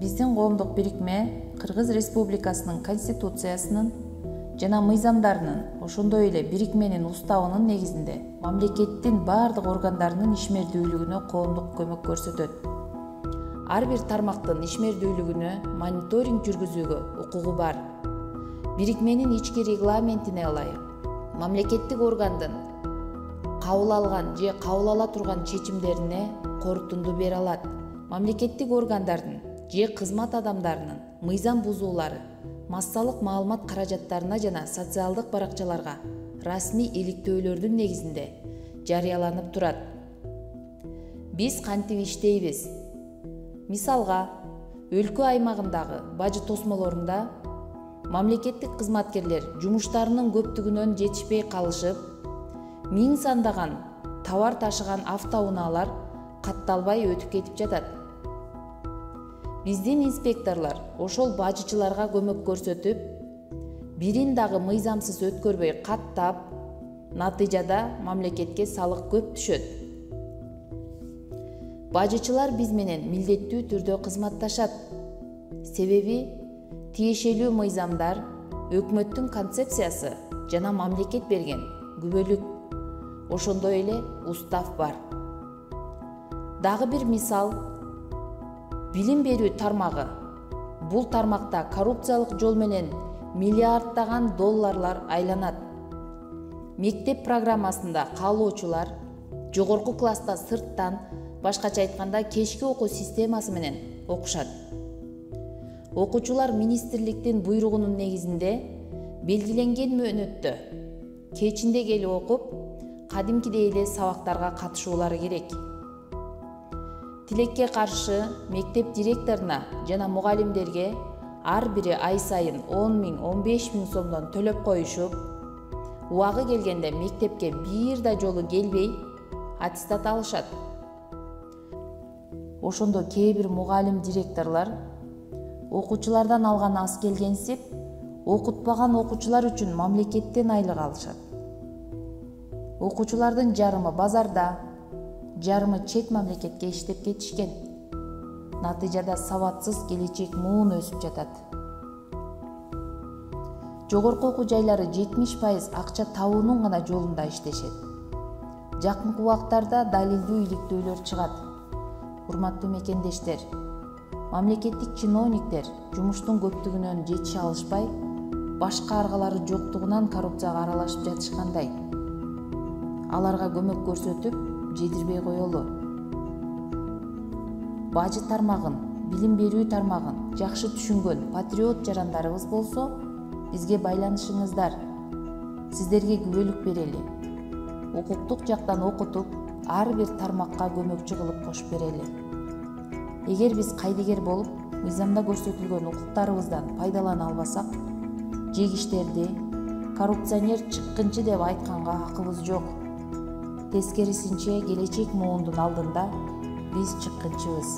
биздин коомдук бирикме Кыргыз Республикасынын Конституциясынын жана мыйзамдарынын, ошондой эле бирикменин уставынын негизинде мамлекеттин баардык органдарынын ишмердүүлүгүнө коомдук көмөк көрсөтөт. Ар бир тармактын ишмердүүлүгүнө мониторинг жүргүзүүгө укугу бар. Бирикменин ички регламентине ылайык мамлекеттик органдын кабыл алган же кабыл ала турган чечимдерине корутунду бере алат. Мамлекеттик органдардын же кызмат адамдарынын мыйзам бузуулары массалык маалымат каражаттарына жана социалдык баракчаларга расмий иликтөөлөрдүн негизинде жарыяланып турат. Биз кантип иштейбиз? Мисалга, өлкө аймагындагы бажы тосмолорунда мамлекеттик кызматкерлер жумуштарынын көптүгүнөн жетишпей калышып, миң сандаган товар ташыган автоунаалар катталбай өтүп кетип жатат. Биздин инспекторлор ошол бажычыларга көмөк көрсөтүп, бирин дагы мыйзамсыз өткөрбөй каттап, натыйжада мамлекетке салык көп түшөт. Бажычылар биз менен милдеттүү түрдө кызматташат. Себеби тиешелүү мыйзамдар, өкмөттүн концепциясы жана мамлекет берген күбөлүк, ошондой эле устав бар. Дагы бир мисал, билим берүү тармагы. Бул тармакта коррупциялык жол менен миллиарддаган долларлар айланат. Мектеп программасында каалоочулар жогорку класста сырттан, башкача айтканда кечки окуу системасы менен окушат. Окуучулар министрликтин буйругунун негизинде белгиленген мөөнөттө кечинде келип окуп, кадимкидей эле сабактарга катышуулары керек. Тилекке каршы мектеп директоруна жана мугалимдерге ар бири ай сайын 10 000, 15 000 сомдон төлөп коюшуп, убагы келгенде мектепке бир да жолу келбей аттестат алышат. Ошондо кээ бир мугалим директорлор окуучулардан алган аз келгенсип, окутпаган окуучулар үчүн мамлекеттен айлык алышат. Окуучулардын жарымы базарда, жарымы чет мамлекетке иштеп кетишкен. Натыйжада сабатсыз келечек муун өсүп жатат. Жогорку окуу жайлары 70% акча табуунун гана жолунда иштешет. Жакынкы убактарда далилдүү иликтөөлөр чыгат. Урматтуу мекендештер, мамлекеттик чиновниктер жумуштун көптүгүнөн жетише алышпай, башка аргалары жоктугунан коррупцияга аралашып жатышкандай. Аларга көмөк көрсөтүп, жедирбей коелу. Бажы тармагын, билим берүү тармагын жакшы түшүнгөн патриот жарандарыбыз болсо, бизге байланышыңыздар. Сиздерге күбөлүк берели. Укуктук жактан окутуп, ар бир тармакка көмөкчү кылып кошуп берели. Эгер биз кайдыгер болуп, мыйзамда көрсөтүлгөн укуктарыбыздан пайдалана албасак, жегиштерди, коррупционер чыккынчы деп айтканга акыбыз жок. Тескерисинче келечек муундун алдында биз чыккынчыбыз.